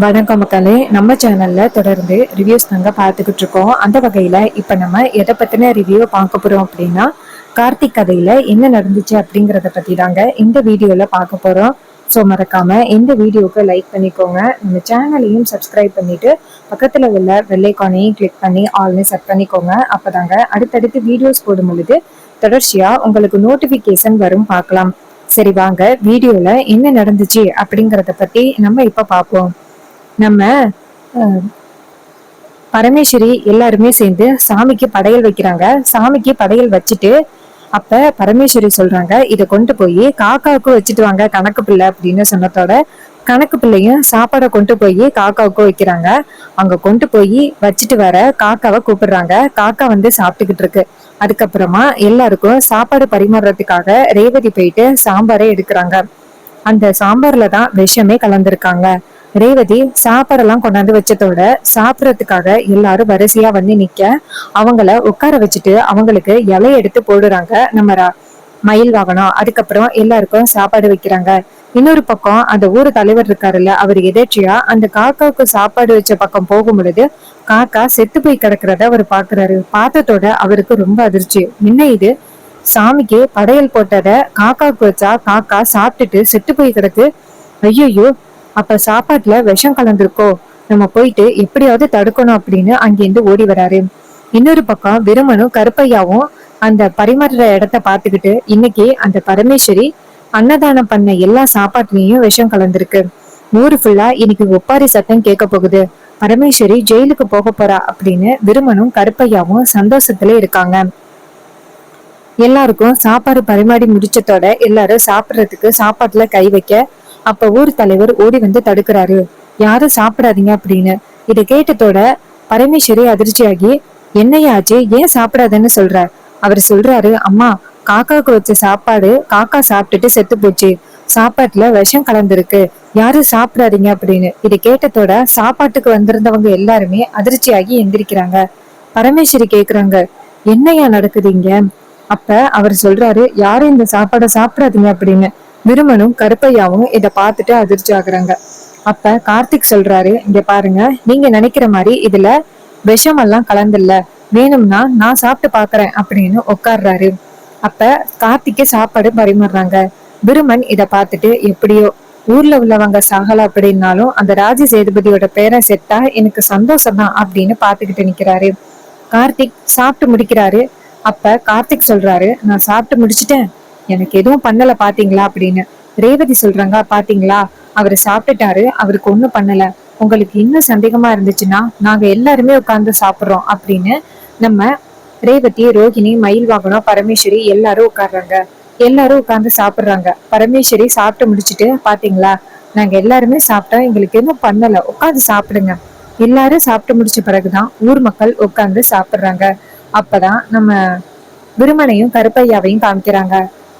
வணக்கம் மக்களே. நம்ம சேனல்ல தொடர்ந்து ரிவ்யூஸ் தாங்க பார்த்துக்கிட்டு இருக்கோம். அந்த வகையில இப்ப நம்ம எதை பத்தின ரிவ்யூ பார்க்க போறோம் அப்படின்னா, கார்த்திக் கதையில என்ன நடந்துச்சு அப்படிங்கறத பத்தி தாங்க இந்த வீடியோல பார்க்க போறோம். ஸோ மறக்காம இந்த வீடியோக்கு லைக் பண்ணிக்கோங்க. நம்ம சேனலையும் சப்ஸ்கிரைப் பண்ணிட்டு பக்கத்துல உள்ள வெள்ளைக்கானையும் கிளிக் பண்ணி ஆல்னு செட் பண்ணிக்கோங்க. அப்பதாங்க அடுத்தடுத்து வீடியோஸ் போடும் பொழுது தொடர்ச்சியா உங்களுக்கு நோட்டிபிகேஷன் வரும். பார்க்கலாம். சரி வாங்க வீடியோல என்ன நடந்துச்சு அப்படிங்கறத பத்தி நம்ம இப்ப பார்ப்போம். நம்ம பரமேஸ்வரி எல்லாருமே சேர்ந்து சாமிக்கு படையல் வைக்கிறாங்க. சாமிக்கு படையல் வச்சுட்டு அப்ப பரமேஸ்வரி சொல்றாங்க, இதை கொண்டு போய் காக்காவுக்கு வச்சுட்டு வாங்க கணக்கு பிள்ளை அப்படின்னு சொன்னதோட கணக்கு பிள்ளையும் சாப்பாடை கொண்டு போய் காக்காவுக்கு வைக்கிறாங்க. அங்க கொண்டு போய் வச்சுட்டு வர காக்காவை கூப்பிடுறாங்க. காக்கா வந்து சாப்பிட்டுக்கிட்டு இருக்கு. அதுக்கப்புறமா எல்லாருக்கும் சாப்பாடு பரிமாறுறதுக்காக ரேவதி போயிட்டு சாம்பாரை எடுக்கிறாங்க. அந்த சாம்பார்ல தான் விஷமே கலந்துருக்காங்க. ரேவதி சாப்பாடெல்லாம் கொண்டாந்து வச்சதோட சாப்பிடறதுக்காக எல்லாரும் வரிசையா வந்து நிக்க அவங்கள உட்கார வச்சுட்டு அவங்களுக்கு இலைய எடுத்து போடுறாங்க நம்ம மயில் வாகனம். அதுக்கப்புறம் எல்லாருக்கும் சாப்பாடு வைக்கிறாங்க. இன்னொரு பக்கம் அந்த ஊர் தலைவர் இருக்காருல்ல, அவர் எதேச்சியா அந்த காக்காவுக்கு சாப்பாடு வச்ச பக்கம் போகும் பொழுது காக்கா செத்து போய் கிடக்குறத அவர் பாக்குறாரு. பார்த்ததோட அவருக்கு ரொம்ப அதிர்ச்சி. என்ன இது, சாமிக்கு படையல் போட்டத காக்காவுக்கு வச்சா காக்கா சாப்பிட்டுட்டு செத்து போய் கிடக்கு. ஐயோ, அப்ப சாப்பாட்டுல விஷம் கலந்துருக்கோ, நம்ம போயிட்டு எப்படியாவது தடுக்கணும் அப்படின்னு அங்கிருந்து ஓடி வராரு. இன்னொரு பக்கம் விருமனும் கருப்பையாவும் அந்த பரிமாறுற இடத்த பாத்துக்கிட்டு, இன்னைக்கு அந்த பரமேஸ்வரி அன்னதானம் பண்ண எல்லா சாப்பாட்டுலயும் விஷம் கலந்துருக்கு. ஊரு ஃபுல்லா இன்னைக்கு ஒப்பாரி சத்தம் கேட்க போகுது. பரமேஸ்வரி ஜெயிலுக்கு போக போறா அப்படின்னு விருமனும் கருப்பையாவும் சந்தோஷத்துல இருக்காங்க. எல்லாருக்கும் சாப்பாடு பரிமாறி முடிச்சதோட எல்லாரும் சாப்பிடுறதுக்கு சாப்பாட்டுல கை வைக்க அப்ப ஊர் தலைவர் ஓடி வந்து தடுக்கிறாரு. யாரும் சாப்பிடாதீங்க அப்படின்னு. இதை கேட்டதோட பரமேஸ்வரி அதிர்ச்சியாகி, என்னையாச்சு, ஏன் சாப்பிடாதுன்னு சொல்ற? அவர் சொல்றாரு, அம்மா, காக்காவுக்கு வச்ச சாப்பாடு காக்கா சாப்பிட்டுட்டு செத்து போச்சு. சாப்பாட்டுல விஷம் கலந்துருக்கு. யாரும் சாப்பிடாதீங்க அப்படின்னு. இதை கேட்டதோட சாப்பாட்டுக்கு வந்திருந்தவங்க எல்லாருமே அதிர்ச்சியாகி எந்திரிக்கிறாங்க. பரமேஸ்வரி கேக்குறாங்க, என்னையா நடக்குதுங்க? அப்ப அவர் சொல்றாரு, யாரும் இந்த சாப்பாடை சாப்பிடாதீங்க அப்படின்னு. விருமனும் கருப்பையாவும் இத பார்த்துட்டு அதிர்ச்சி ஆகுறாங்க. அப்ப கார்த்திக் சொல்றாரு, இங்க பாருங்க, நீங்க நினைக்கிற மாதிரி இதுல விஷமெல்லாம் கலந்துல்ல, வேணும்னா நான் சாப்பிட்டு பாக்குறேன் அப்படின்னு உட்கார்றாரு. அப்ப கார்த்திக்கு சாப்பாடு பரிமாறுறாங்க. விருமன் இத பார்த்துட்டு, எப்படியோ ஊர்ல உள்ளவங்க சாகல அப்படின்னாலும் அந்த ராஜ சேதுபதியோட பேரை செத்தா எனக்கு சந்தோஷம் தான் அப்படின்னு பாத்துக்கிட்டு நிக்கிறாரு. கார்த்திக் சாப்பிட்டு முடிக்கிறாரு. அப்ப கார்த்திக் சொல்றாரு, நான் சாப்பிட்டு முடிச்சிட்டேன், எனக்கு எதுவும் பண்ணல பாத்தீங்களா அப்படின்னு. ரேவதி சொல்றாங்க, பாத்தீங்களா, அவரு சாப்பிட்டுட்டாரு, அவருக்கு ஒண்ணும் பண்ணல. உங்களுக்கு இன்னும் சந்தேகமா இருந்துச்சுன்னா நாங்க எல்லாருமே உட்கார்ந்து சாப்பிடுறோம் அப்படின்னு நம்ம ரேவதி, ரோஹிணி, மயில் வாகனம், பரமேஸ்வரி எல்லாரும் உட்கார்றாங்க. எல்லாரும் உட்கார்ந்து சாப்பிடுறாங்க. பரமேஸ்வரி சாப்பிட்டு முடிச்சுட்டு, பாத்தீங்களா, நாங்க எல்லாருமே சாப்பிட்டோம், எங்களுக்கு எதுவும் பண்ணல, உட்கார்ந்து சாப்பிடுங்க. எல்லாரும் சாப்பிட்டு முடிச்ச பிறகுதான் ஊர் மக்கள் உட்கார்ந்து சாப்பிடுறாங்க. அப்பதான் நம்ம விருமனையும் கருப்பையாவையும் காமிக்கிறாங்க.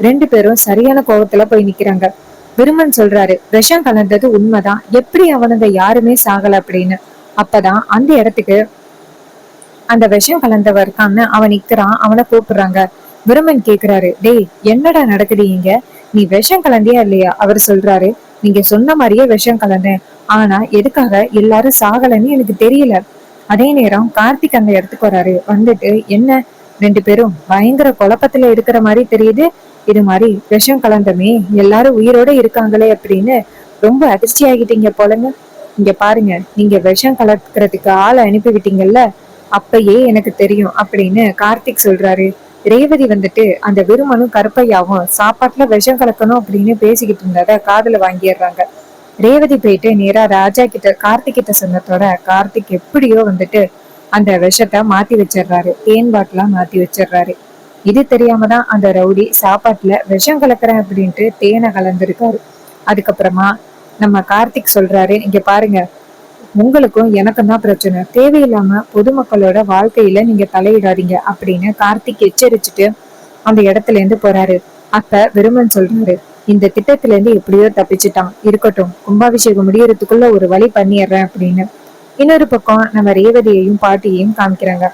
ரெண்டு பேரும் சரியான கோபத்துல போய் நிக்கிறாங்க. விருமன் சொல்றாரு, விஷம் கலந்தது உண்மைதான், எப்படி அவனுங்க யாருமே சாகல அப்படின்னு. அப்பதான் அந்த இடத்துக்கு அந்த விஷம் கலந்தவர் இருக்கான்னு அவன் நிக்கிறான். அவனை கூப்பிடுறாங்க. விருமன் கேக்குறாரு, டேய், என்னடா நடக்குது இங்க? நீ விஷம் கலந்தியா இல்லையா? அவர் சொல்றாரு, நீங்க சொன்ன மாதிரியே விஷம் கலந்தேன், ஆனா எதுக்காக எல்லாரும் சாகலன்னு எனக்கு தெரியல. அதே நேரம் கார்த்திக் அந்த இடத்துக்கு வராரு. வந்துட்டு, என்ன, ரெண்டு பேரும் பயங்கர குழப்பத்துல இருக்கிற மாதிரி தெரியுது, இது மாதிரி விஷம் கலந்தமே எல்லாரும் உயிரோட இருக்காங்களே அப்படின்னு ரொம்ப அதிர்ச்சி ஆகிட்டீங்க போலங்க. இங்க பாருங்க, நீங்க விஷம் கலக்கிறதுக்கு ஆளை அனுப்பி விட்டீங்கல்ல, அப்பயே எனக்கு தெரியும் அப்படின்னு கார்த்திக் சொல்றாரு. ரேவதி வந்துட்டு அந்த விருமனும் கருப்பையாவும் சாப்பாட்டுல விஷம் கலக்கணும் அப்படின்னு பேசிக்கிட்டு இருந்தத காதுல வாங்கிடுறாங்க. ரேவதி போயிட்டு நேரா ராஜா கிட்ட கார்த்திக் கிட்ட சொன்னதோட கார்த்திக் எப்படியோ வந்துட்டு அந்த விஷத்தை மாத்தி வச்சிடுறாரு. தேன் பாட்டிலா மாத்தி வச்சிடுறாரு. இது தெரியாம தான் அந்த ரவுடி சாப்பாட்டுல விஷம் கலக்குறேன் அப்படின்ட்டு தேனை கலந்துருக்காரு. அதுக்கப்புறமா நம்ம கார்த்திக் சொல்றாரு, இங்க பாருங்க, உங்களுக்கும் எனக்கும் தான் பிரச்சனை, தேவையில்லாம பொதுமக்களோட வாழ்க்கையில நீங்க தலையிடாதீங்க அப்படின்னு கார்த்திக் எச்சரிச்சுட்டு அந்த இடத்துல இருந்து போறாரு. அப்ப விருமன் சொல்றாரு, இந்த திட்டத்துல இருந்து எப்படியோ தப்பிச்சுட்டான், இருக்கட்டும், கும்பாபிஷேகம் முடியறதுக்குள்ள ஒரு வழி பண்ணிடுறேன் அப்படின்னு. இன்னொரு பக்கம் நம்ம ரேவதியையும் பாட்டியையும் காமிக்கிறாங்க.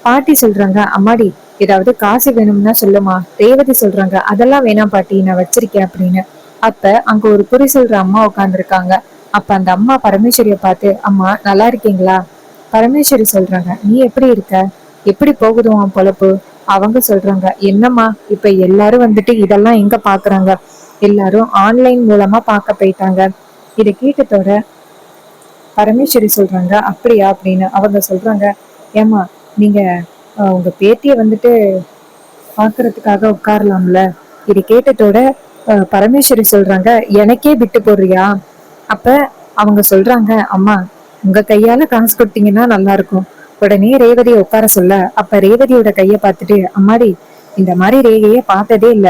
பாட்டி சொல்றாங்க, அம்மாடி, ஏதாவது காசு வேணும்னா சொல்லுமா. ரேவதி சொல்றாங்க, அதெல்லாம் வேணாம் பாட்டி, நான் வச்சிருக்கேன் அப்படின்னு. அப்ப அங்க ஒரு குறி சொல்ற அம்மா உட்கார்ந்துருக்காங்க. அப்ப அந்த அம்மா பரமேஸ்வரிய பார்த்து, அம்மா நல்லா இருக்கீங்களா? பரமேஸ்வரி சொல்றாங்க, நீ எப்படி இருக்க? எப்படி போகுது உன் பொழப்பு? அவங்க சொல்றாங்க, என்னம்மா இப்ப எல்லாரும் வந்துட்டு இதெல்லாம் எங்க பாக்குறாங்க, எல்லாரும் ஆன்லைன் மூலமா பார்க்க போயிட்டாங்க. இதை கேட்டதோட பரமேஸ்வரி சொல்றாங்க, அப்படியா அப்படின்னு. அவங்க சொல்றாங்க, ஏமா நீங்க உங்க பேத்திய வந்துட்டு பாக்குறதுக்காக உட்காரலாம்ல. இது கேட்டதோட பரமேஸ்வரி சொல்றாங்க, எனக்கே விட்டு போடுறியா? அப்ப அவங்க சொல்றாங்க, அம்மா உங்க கையால காசு கொடுத்தீங்கன்னா நல்லா இருக்கும். உடனே ரேவதியை உட்கார சொல்ல, அப்ப ரேவதியோட கைய பார்த்துட்டு, அம்மாடி இந்த மாதிரி ரேகைய பார்த்ததே இல்ல.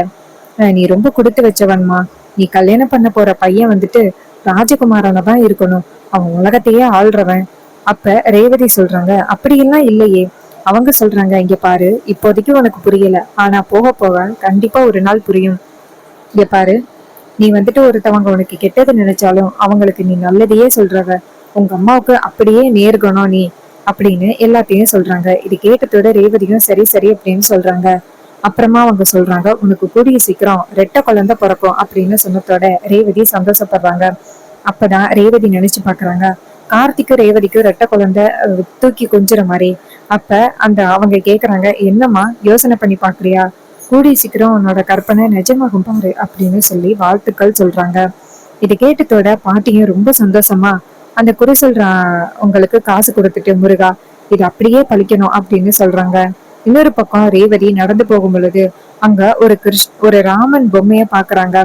நீ ரொம்ப கொடுத்து வச்சவன்மா. நீ கல்யாணம் பண்ண போற பையன் வந்துட்டு ராஜகுமாரன தான் இருக்கணும். அவன் உலகத்தையே ஆள்றவன். அப்ப ரேவதி சொல்றாங்க, அப்படியெல்லாம் இல்லையே. அவங்க சொல்றாங்க, இங்க பாரு, இப்போதைக்கு உனக்கு புரியல, ஆனா போக போக கண்டிப்பா ஒரு நாள் புரியும். இங்க பாரு, நீ வந்துட்டு ஒருத்தவங்க உனக்கு கெட்டது நினைச்சாலும் அவங்களுக்கு நீ நல்லதையே சொல்றவ. உங்க அம்மாவுக்கு அப்படியே நேர்கணும் நீ அப்படின்னு எல்லாத்தையும் சொல்றாங்க. இது கேட்டதோட ரேவதியும் சரி சரி அப்படின்னு சொல்றாங்க. அப்புறமா அவங்க சொல்றாங்க, உனக்கு கூடிய சீக்கிரம் ரெட்டை குழந்தை பிறக்கும் அப்படின்னு சொன்னதோட ரேவதி சந்தோஷப்படுறாங்க. அப்பதான் ரேவதி நினைச்சு பாக்குறாங்க, கார்த்திக்கு ரேவதிக்கு ரெட்டை குழந்தை தூக்கி கொஞ்சுற மாதிரி. அப்ப அந்த அவங்க கேக்குறாங்க, என்னம்மா யோசனை பண்ணி பாக்குறியா? கூடிய சீக்கிரம் உன்னோட கற்பனை நிஜமாகும் பாரு அப்படின்னு சொல்லி வாழ்த்துக்கள் சொல்றாங்க. இதை கேட்டதோட பாட்டியும் ரொம்ப சந்தோஷமா அந்த குறி சொல்ற உங்களுக்கு காசு கொடுத்துட்டு, முருகா இது அப்படியே பழிக்கணும் அப்படின்னு சொல்றாங்க. இன்னொரு பக்கம் ரேவதி நடந்து போகும் பொழுது அங்க ஒரு ராமன் பொம்மைய பாக்குறாங்க.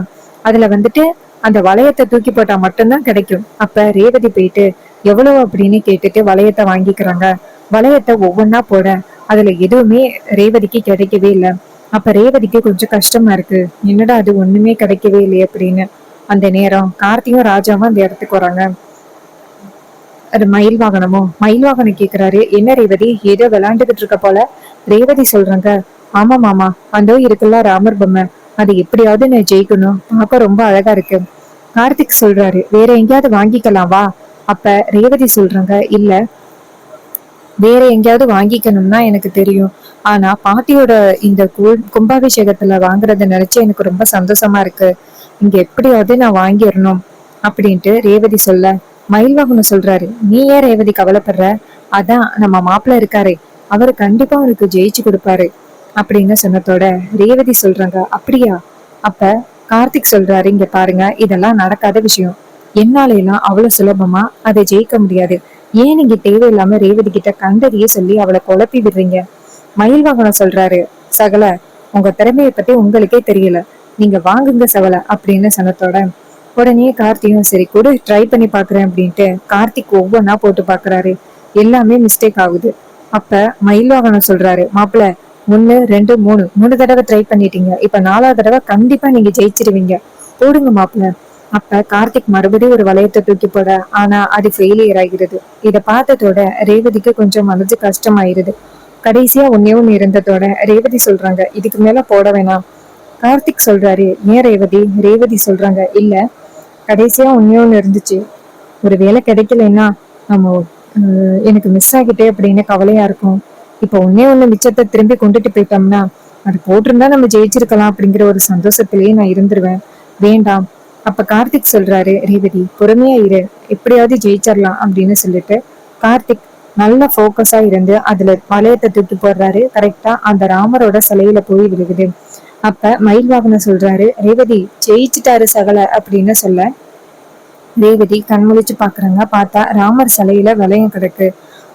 அதுல வந்துட்டு அந்த வளையத்தை தூக்கி போட்டா மட்டும்தான் கிடைக்கும். அப்ப ரேவதி போயிட்டு எவ்வளவு அப்படின்னு கேட்டுட்டு வளையத்தை வாங்கிக்கிறாங்க. வளையத்தை ஒவ்வொன்னா போட அதுல எதுவுமே ரேவதிக்கு கிடைக்கவே இல்லை. அப்ப ரேவதிக்கு கொஞ்சம் கஷ்டமா இருக்கு, என்னடா அது ஒண்ணுமே கிடைக்கவே இல்லையே அப்படின்னு. அந்த நேரம் கார்த்தியும் ராஜாவும் அந்த இடத்துக்கு வராங்க. அது மயில் வாகனம் கேக்குறாரு, என்ன ரேவதி ஏதோ விளையாண்டுகிட்டு இருக்க போல. ரேவதி சொல்றாங்க, ஆமா மாமா, அந்த இருக்குல்ல ராமர் பொம்மை, அது எப்படியாவது நான் ஜெயிக்கணும், பார்க்க ரொம்ப அழகா இருக்கு. கார்த்திக் சொல்றாரு, வேற எங்கேயாவது வாங்கிக்கலாம் வா. அப்ப ரேவதி சொல்றாங்க, இல்ல வேற எங்கேயாவது வாங்கிக்கணும்னா எனக்கு தெரியும், ஆனா பாட்டியோட இந்த கும்பாபிஷேகத்துல வாங்குறத நினைச்சு எனக்கு ரொம்ப சந்தோஷமா இருக்கு. இங்க எப்படியாவது நான் வாங்கிடணும் அப்படின்ட்டு ரேவதி சொல்ல, மயில்வாகனம் சொல்றாரு, நீ ஏன் ரேவதி கவலைப்படுற? அதான் நம்ம மாப்பிள்ள இருக்காரு, அவரு கண்டிப்பா உனக்கு ஜெயிச்சு கொடுப்பாரு அப்படின்னு சொன்னதோட ரேவதி சொல்றாங்க, அப்படியா? அப்ப கார்த்திக் சொல்றாரு, இங்க பாருங்க, இதெல்லாம் நடக்காத விஷயம். என்னால எல்லாம் அவ்வளவு சுலபமா அதை ஜெயிக்க முடியாது. ஏன் நீங்க தேவையில்லாம ரேவதி கிட்ட கண்டதையே சொல்லி அவளை குழப்பி விடுறீங்க? மயில் வாகனம் சொல்றாரு, சகல உங்க திறமையை பத்தி உங்களுக்கே தெரியல, நீங்க வாங்குங்க சகல அப்படின்னு சொன்னதோட உடனே கார்த்தியும் சரி கூட ட்ரை பண்ணி பாக்குறேன் அப்படின்ட்டு கார்த்திக் ஒவ்வொன்னா போட்டு பாக்குறாரு. எல்லாமே மிஸ்டேக் ஆகுது. அப்ப மயில் வாகனம் சொல்றாரு, மாப்பிள்ள 1 2 3 தடவை ட்ரை பண்ணிட்டீங்க, இப்ப 4வது தடவை கண்டிப்பா நீங்க ஜெயிச்சிருவீங்க, போடுங்க மாப்பிள்ள. அப்ப கார்த்திக் மறுபடியும் ஒரு வளையத்தை தூக்கி போட, ஆனா அது ஃபெயிலியர் ஆகிறது. இத பார்த்ததோட ரேவதிக்கு கொஞ்சம் மனசு கஷ்டமாயிருது. கடைசியா ஒண்ணு இருந்ததோட ரேவதி சொல்றாங்க, இதுக்கு மேல போட வேணாம். கார்த்திக் சொல்றாரு, ஏன் ரேவதி? ரேவதி சொல்றாங்க, இல்ல கடைசியா ஒண்ணு இருந்துச்சு, ஒரு வேலை கிடைக்கலன்னா நம்ம எனக்கு மிஸ் ஆகிட்டே அப்படின்னு கவலையா இருக்கும். இப்ப ஒண்ணு மிச்சத்தை திரும்பி கொண்டுட்டு போயிட்டோம்னா அது போட்டிருந்தா நம்ம ஜெயிச்சிருக்கலாம் அப்படிங்கிற ஒரு சந்தோஷத்திலேயே நான் இருந்துருவேன், வேண்டாம். அப்ப கார்த்திக் சொல்றாரு, ரேவதி பொறுமையா இரு, எப்படியாவது ஜெயிச்சிடலாம் அப்படின்னு சொல்லிட்டு கார்த்திக் நல்ல போக்கஸா இருந்து அதுல வளையத்தை தூக்கி போடுறாரு. கரெக்டா அந்த ராமரோட சிலையில போய் விழுகுது. அப்ப மயில் வாகனம் சொல்றாரு, ரேவதி ஜெயிச்சுட்டாரு சகல அப்படின்னு சொல்ல ரேவதி கண்முழிச்சு பாக்குறாங்க. பார்த்தா ராமர் சிலையில வளையம் கிடக்கு.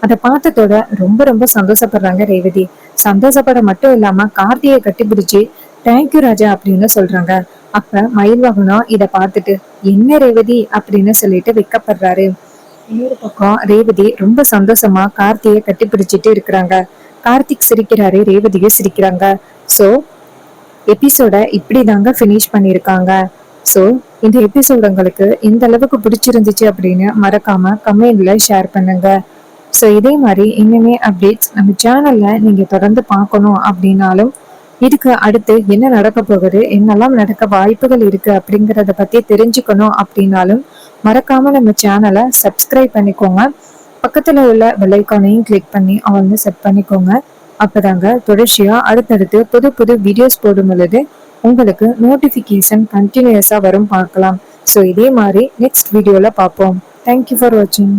அதை பார்த்ததோட ரொம்ப ரொம்ப சந்தோஷப்படுறாங்க ரேவதி. சந்தோஷப்பட மட்டும் இல்லாம கார்த்தியை கட்டிப்பிடிச்சு தேங்க்யூ ராஜா அப்படின்னு சொல்றாங்க. அப்ப மயில் வாகனம் இத பார்த்துட்டு, என்ன ரேவதி அப்படின்னு சொல்லிட்டு வெக்கப்படுறாரு. இன்னொரு பக்கம் ரேவதி ரொம்ப சந்தோஷமா கார்த்தியை கட்டிப்பிடிச்சிட்டு இருக்கிறாங்க. கார்த்திக் சிரிக்கிறாரு, ரேவதியும் சிரிக்கிறாங்க. சோ எபிசோட இப்படிதாங்க பினிஷ் பண்ணிருக்காங்க. சோ இந்த எபிசோட் உங்களுக்கு எந்த அளவுக்கு பிடிச்சிருந்துச்சு அப்படின்னு மறக்காம கமெண்ட்ல ஷேர் பண்ணுங்க. ஸோ இதே மாதிரி இன்னுமே அப்டேட்ஸ் நம்ம சேனல்ல நீங்க தொடர்ந்து பார்க்கணும் அப்படின்னாலும், இதுக்கு அடுத்து என்ன நடக்க போகுது, என்னெல்லாம் நடக்க வாய்ப்புகள் இருக்கு அப்படிங்கிறத பத்தி தெரிஞ்சுக்கணும் அப்படின்னாலும் மறக்காம நம்ம சேனலை சப்ஸ்கிரைப் பண்ணிக்கோங்க. பக்கத்துல உள்ள பெல் ஐகானையும் கிளிக் பண்ணி அவங்க செட் பண்ணிக்கோங்க. அப்பதாங்க தொடர்ச்சியா அடுத்தடுத்து புது புது வீடியோஸ் போடும் பொழுது உங்களுக்கு நோட்டிபிகேஷன் கண்டினியூஸா வரும், பார்க்கலாம். ஸோ இதே மாதிரி நெக்ஸ்ட் வீடியோல பார்ப்போம். தேங்க்யூ ஃபார் வாட்சிங்.